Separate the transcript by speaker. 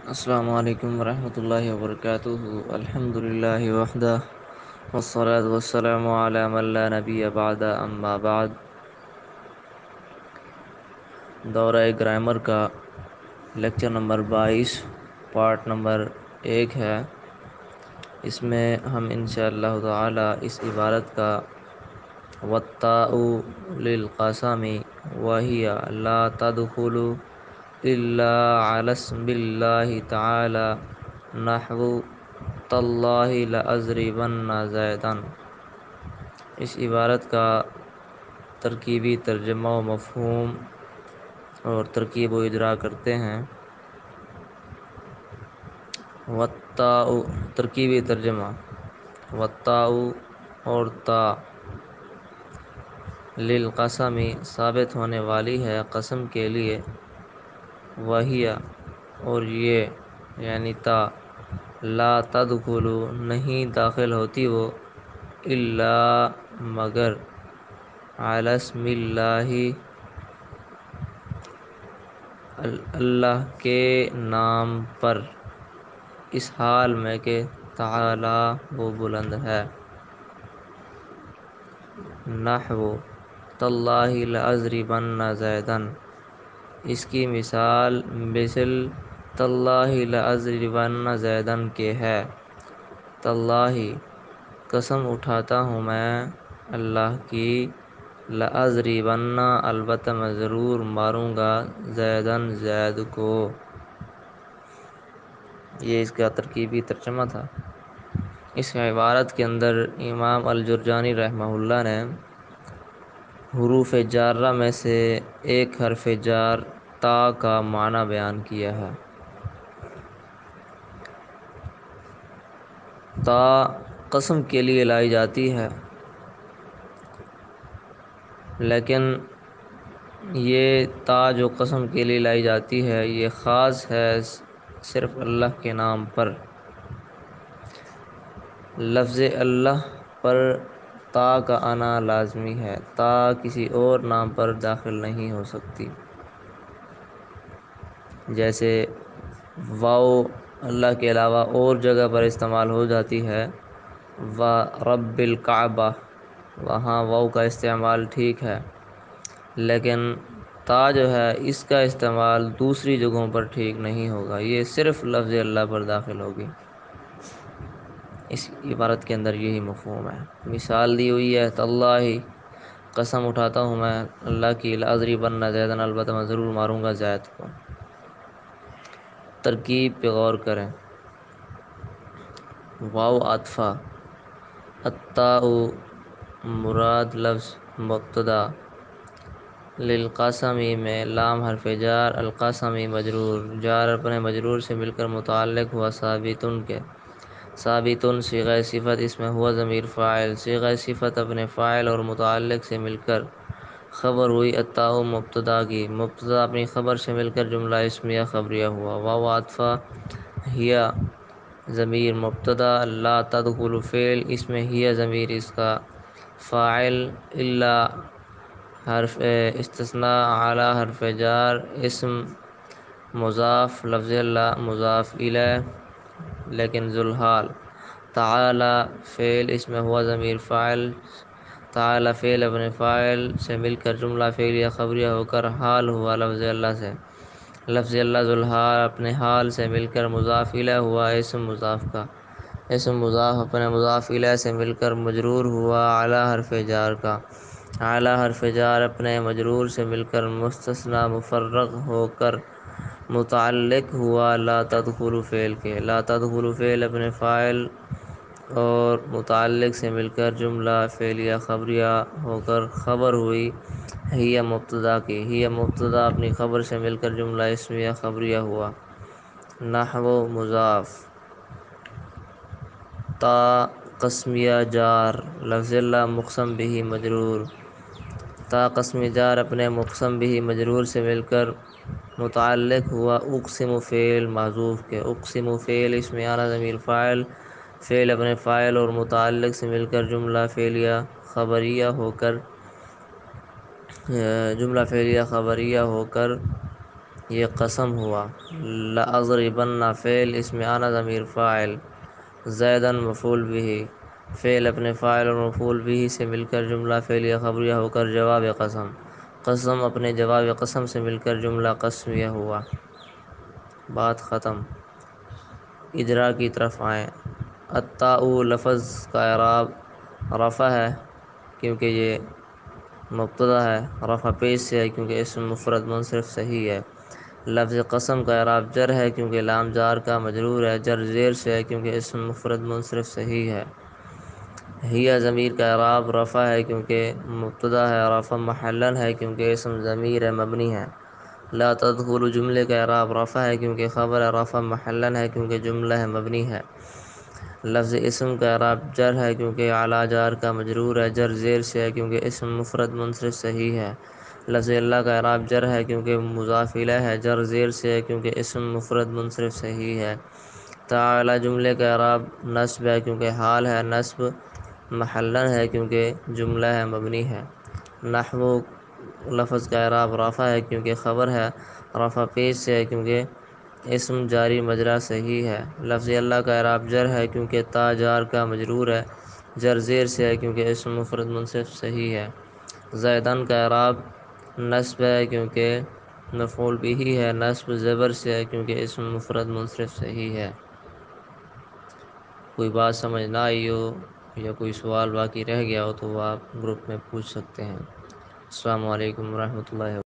Speaker 1: السلام علیکم ورحمۃ اللہ وبرکاتہ۔ الحمد للہ وحدہ والصلاة والسلام علی من لا نبی بعد اما بعد۔ دورہ گرامر کا لیکچر نمبر 22 پارٹ نمبر 1 ہے۔ اس میں ہم انشاءاللہ تعالی اس عبارت کا والتاء للقسم وہی لا تدخل الا علی اسم اللہ تعالی نحو تاللہ لأضربن زیدا، اس عبارت کا ترکیبی ترجمہ و مفہوم اور ترکیب و اجرا کرتے ہیں۔ والتاء ترکیبی ترجمہ، والتاء اور تا للقسم ثابت ہونے والی ہے قسم کے لیے، وہی اور یہ یعنی تا لا تدخل نہیں داخل ہوتی وہ الا مگر علی اسم اللہ اللہ کے نام پر، اس حال میں کہ تعالی وہ بلند ہے، نحو تاللہ لأضربن زیدا، اس کی مثال مثل تاللہ لأضربن زیدا کے ہے۔ تاللہ قسم اٹھاتا ہوں میں اللہ کی، لأضربن البتہ میں ضرور ماروں گا، زیدن زید کو۔ یہ اس کا ترکیبی ترجمہ تھا۔ اس عبارت کے اندر امام الجرجانی رحمہ اللہ نے حروف جارہ میں سے ایک حرف جار تا کا معنی بیان کیا ہے۔ تا قسم کے لیے لائی جاتی ہے، لیکن یہ تا جو قسم کے لیے لائی جاتی ہے یہ خاص ہے صرف اللہ کے نام پر۔ لفظ اللہ پر تا کا آنا لازمی ہے، تا کسی اور نام پر داخل نہیں ہو سکتی۔ جیسے واو اللہ کے علاوہ اور جگہ پر استعمال ہو جاتی ہے، ورب الکعبہ، وہاں واو کا استعمال ٹھیک ہے، لیکن تا جو ہے اس کا استعمال دوسری جگہوں پر ٹھیک نہیں ہوگا، یہ صرف لفظ اللہ پر داخل ہوگی۔ اس عبارت کے اندر یہی مفہوم ہے۔ مثال دی ہوئی ہے تاللہ قسم اٹھاتا ہوں میں اللہ کی، لأضربن زیدا البتہ میں ضرور ماروں گا زید کو۔ ترکیب پہ غور کریں۔ واو عطفہ، التاء مراد لفظ مبتدا، للقسم میں لام حرف جار، القسم مجرور، جار اپنے مجرور سے مل کر متعلق ہوا ثابتن کے، ثابتن صیغہ صفت، اس میں ہوا ضمیر فاعل، صیغہ صفت اپنے فاعل اور متعلق سے مل کر خبر ہوئی التاء مبتدا کی، مبتدا اپنی خبر سے مل کر جملہ اسمیہ خبریہ ہوا۔ واو عطفہ ہیا ضمیر مبتدا، لا تدخل فعل، اس میں ہیا ضمیر اس کا فاعل، الا حرف استثناء، اعلی حرف جار، اسم مضاف، لفظ اللہ مضاف الیہ لیکن ذوالحال، تعالی فعل، اس میں ہوا ضمیر فاعل، تعالی فعل اپنے فاعل سے مل کر جملہ فعلیہ خبریہ ہو کر حال ہوا لفظ اللہ سے، لفظ اللہ ذوالحال اپنے حال سے مل کر مضاف الیہ ہوا اسم مضاف کا، اسم مضاف اپنے مضاف الیہ سے مل کر مجرور ہوا اعلی حرف جار کا، اعلی حرف جار اپنے مجرور سے مل کر مستثنی مفرغ ہو کر متعلق ہوا لا تدخل فعل کے، لا تدخل فعل اپنے فاعل اور متعلق سے مل کر جملہ فعلیہ خبریہ ہو کر خبر ہوئی ہی مبتدا کی، ہی مبتدا اپنی خبر سے مل کر جملہ اسمیہ خبریہ ہوا۔ نحو مضاف، تا قسمیہ جار، لفظ اللہ مقسم بہ مجرور، تا قسم جار اپنے مقسم بہ مجرور سے مل کر متعلق ہوا اقسم فعل محذوف کے، اقسم فعل اس میں اعلی ضمیر فاعل، فعل اپنے فاعل اور متعلق سے مل کر جملہ فعلیہ خبریہ ہو کر یہ قسم ہوا۔ لأضربن فعل اسم انا ضمیر فاعل، زیدن مفعول بھی، فعل اپنے فاعل اور مفعول بھی سے مل کر جملہ فعلیہ خبریہ ہو کر جواب قسم، قسم اپنے جواب قسم سے مل کر جملہ قسمیہ ہوا۔ بات ختم۔ اجرا کی طرف آئیں۔ التاء لفظ کا اعراب رفع ہے کیونکہ یہ مبتدا ہے، رفع پیش سے ہے کیونکہ اسم مفرد منصرف صحیح ہے۔ لفظ قسم کا اعراب جر ہے کیونکہ لام جار کا مجرور ہے، جر زیر سے ہے کیونکہ اسم مفرد منصرف صحیح ہے۔ ہی ضمیر کا اعراب رفع ہے کیونکہ مبتدا ہے، رفع محلن ہے کیونکہ اسم ضمیر ہے مبنی ہے۔ لا تدخل جملے کا اعراب رفع ہے کیونکہ خبر ہے، رفع محلن ہے کیونکہ جملہ ہے مبنی ہے۔ لفظ اسم کا اعراب جر ہے کیونکہ اعلی جار کا مجرور ہے، جر زیر سے ہے کیونکہ اسم مفرد منصرف صحیح ہے۔ لفظ اللہ کا اعراب جر ہے کیونکہ مضاف الیہ ہے، جر زیر سے ہے کیونکہ اسم مفرد منصرف صحیح ہے۔ تعالی جملے کا اعراب نصب ہے کیونکہ حال ہے، نصب محلن ہے کیونکہ جملہ ہے مبنی ہے۔ نحو لفظ کا اعراب رفع ہے کیونکہ خبر ہے، رفع پیش سے ہے کیونکہ اسم جاری مجرا صحیح ہے۔ لفظ اللہ کا اعراب جر ہے کیونکہ تا جار کا مجرور ہے، جر زیر سے ہے کیونکہ اسم مفرد منصرف صحیح ہے۔ زیدن کا اعراب نصب ہے کیونکہ مفعول بھی ہے، نصب زبر سے ہے کیونکہ اسم مفرد منصرف صحیح ہے۔ کوئی بات سمجھ نہ آئی ہو یا کوئی سوال باقی رہ گیا ہو تو وہ آپ گروپ میں پوچھ سکتے ہیں۔ السلام علیکم ورحمۃ اللہ وبرکاتہ۔